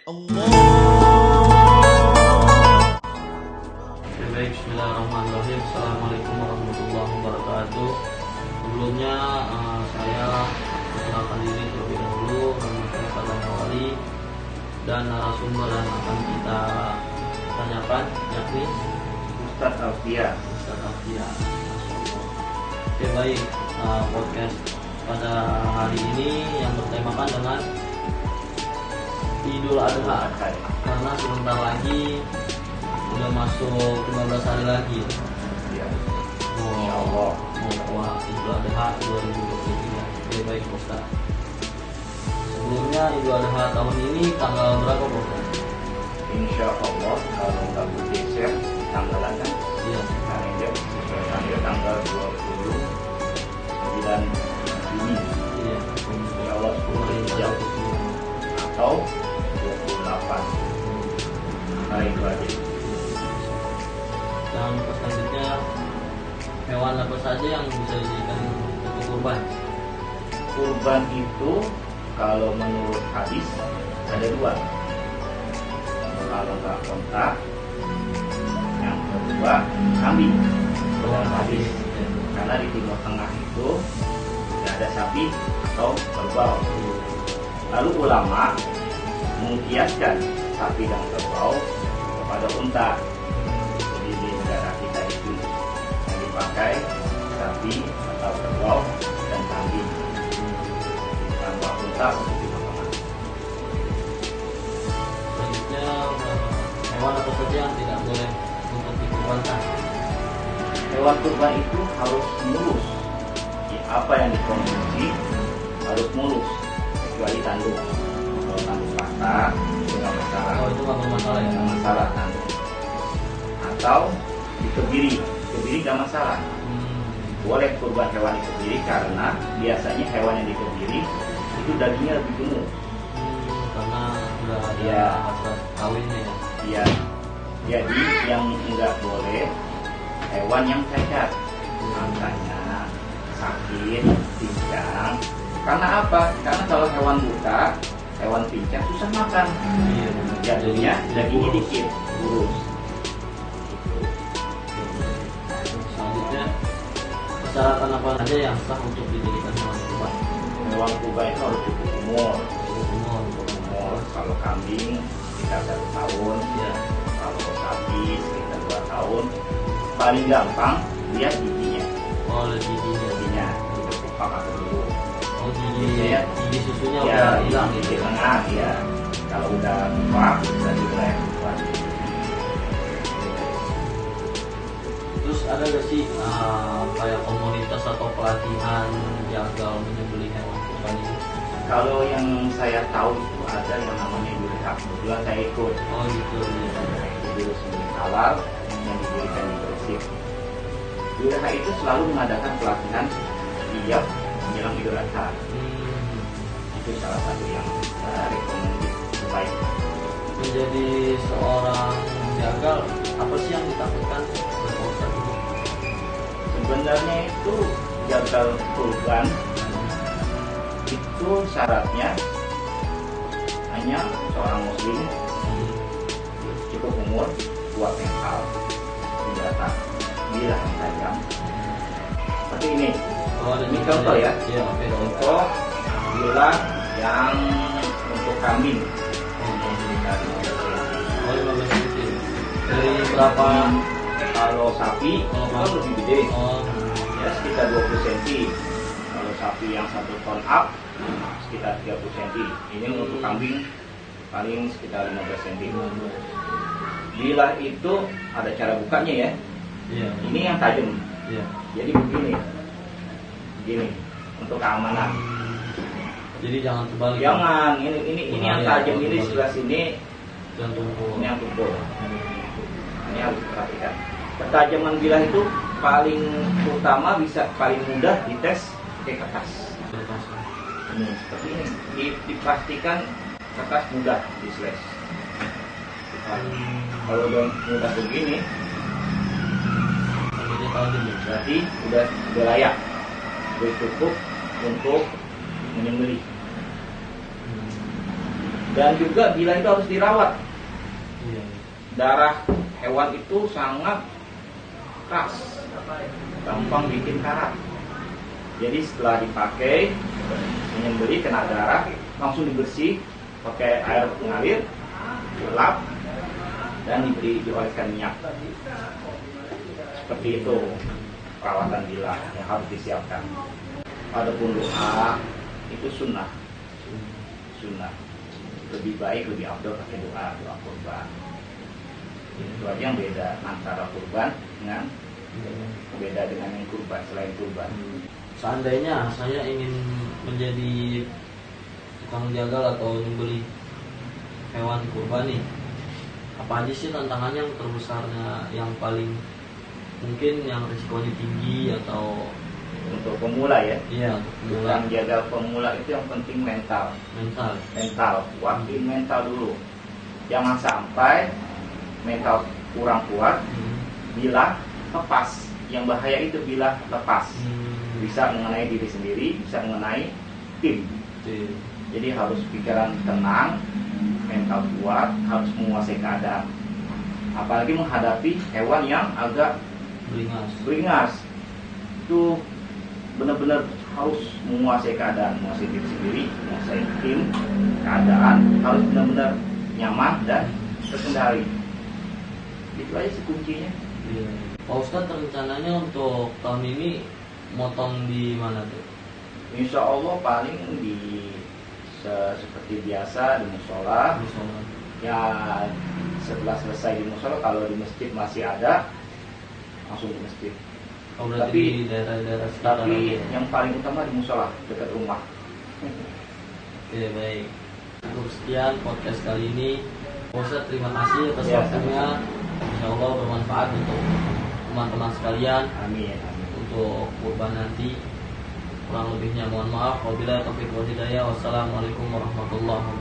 Baik, bismillahirrahmanirrahim. Assalamualaikum warahmatullahi wabarakatuh. Sebelumnya saya perkenalkan diri terlebih dahulu. Nama saya Fadlan Hawali dan narasumber yang akan kita tanyakan yakni Ustadz Alfia. Ustadz Alfia. Oke, baik. Podcast pada hari ini yang bertemakan dengan Idul Adha, karena sebentar lagi udah masuk 15 hari lagi. Ya. Insya Allah mau Idul Adha 2023. Oke, baik Ustaz. Sebelumnya Idul Adha tahun ini tanggal berapa Ustaz? Insya Allah kalau nggak bergeser tanggalannya, Iya. karena dia sesuai tanggal 29 Juni. Iya. Insya Allah 10 jam atau 28 hari itu aja. Dan selanjutnya, hewan apa saja yang bisa dijadikan untuk kurban? Kurban itu kalau menurut hadis ada dua. Kalau nggak kontak, yang kedua kambing. Dalam hadis, karena di Timur Tengah itu tidak ada sapi atau kerbau. Lalu ulama mengkiaskan sapi dan kerbau kepada unta. Jadi di negara kita itu yang dipakai sapi atau kerbau dan kambing, tanpa unta untuk dimakan. Selanjutnya, hewan apa saja yang tidak boleh untuk dikurbankan? Hewan kurban itu harus mulus. Apa yang dikonsumsi harus mulus, kecuali tanduk. Kalau tanduk patah itu nggak masalah. Oh, itu nggak bermasalah ya? Nggak masalah tanduk. Atau dikebiri nggak masalah. Boleh kurban hewan dikebiri karena biasanya hewan yang dikebiri itu dagingnya lebih gemuk. Karena udah ada Iya. asal kawinnya ya. Iya. Jadi yang nggak boleh hewan yang cacat, makanya sakit, pincang. Karena apa? Karena kalau hewan buta, hewan pincang susah makan. Iya. Jadinya dagingnya dikit, kurus. Selanjutnya, persyaratan apa saja yang sah untuk dijadikan hewan kurban? Hewan kurban itu harus cukup umur. Umur. Kalau kambing sekitar 1 tahun, Iya. kalau sapi sekitar 2 tahun. Paling gampang lihat giginya, Oh, ada giginya. giginya itu kupak atau dulu. Oh, Iya. gigi susunya Ya, udah hilang di gitu. tengah ya. Kalau udah kupak bisa dimulai kupat. Terus ada nggak sih kayak komunitas atau pelatihan jagal menyembelih hewan kurban ini? Kalau yang saya tahu itu ada yang namanya Yurha. Kebetulan saya ikut. Oh gitu. Iya. Itu sembelih halal yang didirikan di Gresik. Yurha itu selalu mengadakan pelatihan tiap menjelang Idul Adha. Itu salah satu yang rekomendasi terbaik. Menjadi seorang jagal, apa sih yang ditakutkan oleh Pak Ustadz itu? Sebenarnya itu jagal kurban itu syaratnya hanya seorang muslim, cukup umur, kuat mental, senjata, bila yang tajam. Seperti ini. Oh, ada Ini juga contoh ya. Iya, oke. Contoh bila yang untuk kambing. Oh, 15 cm. Dari berapa? Kalau sapi Kalau itu kan lebih gede, Oh, ya sekitar 20 cm. Kalau sapi yang 1 ton up sekitar 30 cm. Ini untuk kambing paling sekitar 15 cm. Bila itu ada cara bukanya ya. iya. Ini yang tajam. Iya. Jadi begini untuk keamanan. Jadi jangan terbalik. Jangan ini yang tajam ini sebelah sini, Jangan tumpul. ini yang tumpul. Ini harus diperhatikan. Ketajaman bilah itu paling utama bisa paling mudah dites pakai kertas. Ini seperti ini. Dipastikan kertas mudah di slash. Kalau udah mudah begini, berarti udah layak, udah cukup untuk menyembelih. Dan juga bila itu harus dirawat. Iya. Darah hewan itu sangat keras, gampang bikin karat. Jadi setelah dipakai, menyembelih kena darah, langsung dibersih pakai air mengalir, dilap, dan dioleskan minyak. Seperti itu perawatan bila yang harus disiapkan. Adapun doa itu sunnah. Lebih baik, lebih afdal pakai doa kurban. Itu aja yang beda antara kurban dengan yang kurban selain kurban. Seandainya saya ingin menjadi tukang jagal atau nyembelih hewan kurban nih, apa aja sih tantangannya yang terbesarnya, yang paling mungkin yang risikonya tinggi atau untuk pemula ya? Iya, untuk pemula. Tukang jagal pemula itu yang penting mental, kuatin mental dulu. Jangan sampai mental kurang kuat, bila lepas. Yang bahaya itu bila lepas, bisa mengenai diri sendiri, bisa mengenai tim. Jadi harus pikiran tenang, mental kuat, harus menguasai keadaan. Apalagi menghadapi hewan yang agak beringas. Itu benar-benar harus menguasai keadaan, menguasai diri sendiri, menguasai tim, keadaan, harus benar-benar nyaman dan terkendali. Itu aja sih kuncinya. Pak Ustadz, rencananya untuk tahun ini motong di mana tuh? Insya Allah paling seperti biasa di musola. Ya setelah selesai di musola, kalau di masjid masih ada, langsung di masjid. Tapi di daerah-daerah sekitar. Tapi yang paling utama di musola dekat rumah. Oke, baik. Cukup sekian podcast kali ini. Pak Ustadz, terima kasih atas waktunya. Insya Allah bermanfaat untuk teman-teman sekalian. Amin. Untuk kurban nanti. Kurang lebihnya mohon maaf. Wabillahi taufiq wal hidayah. Wassalamualaikum warahmatullahi wabarakatuh.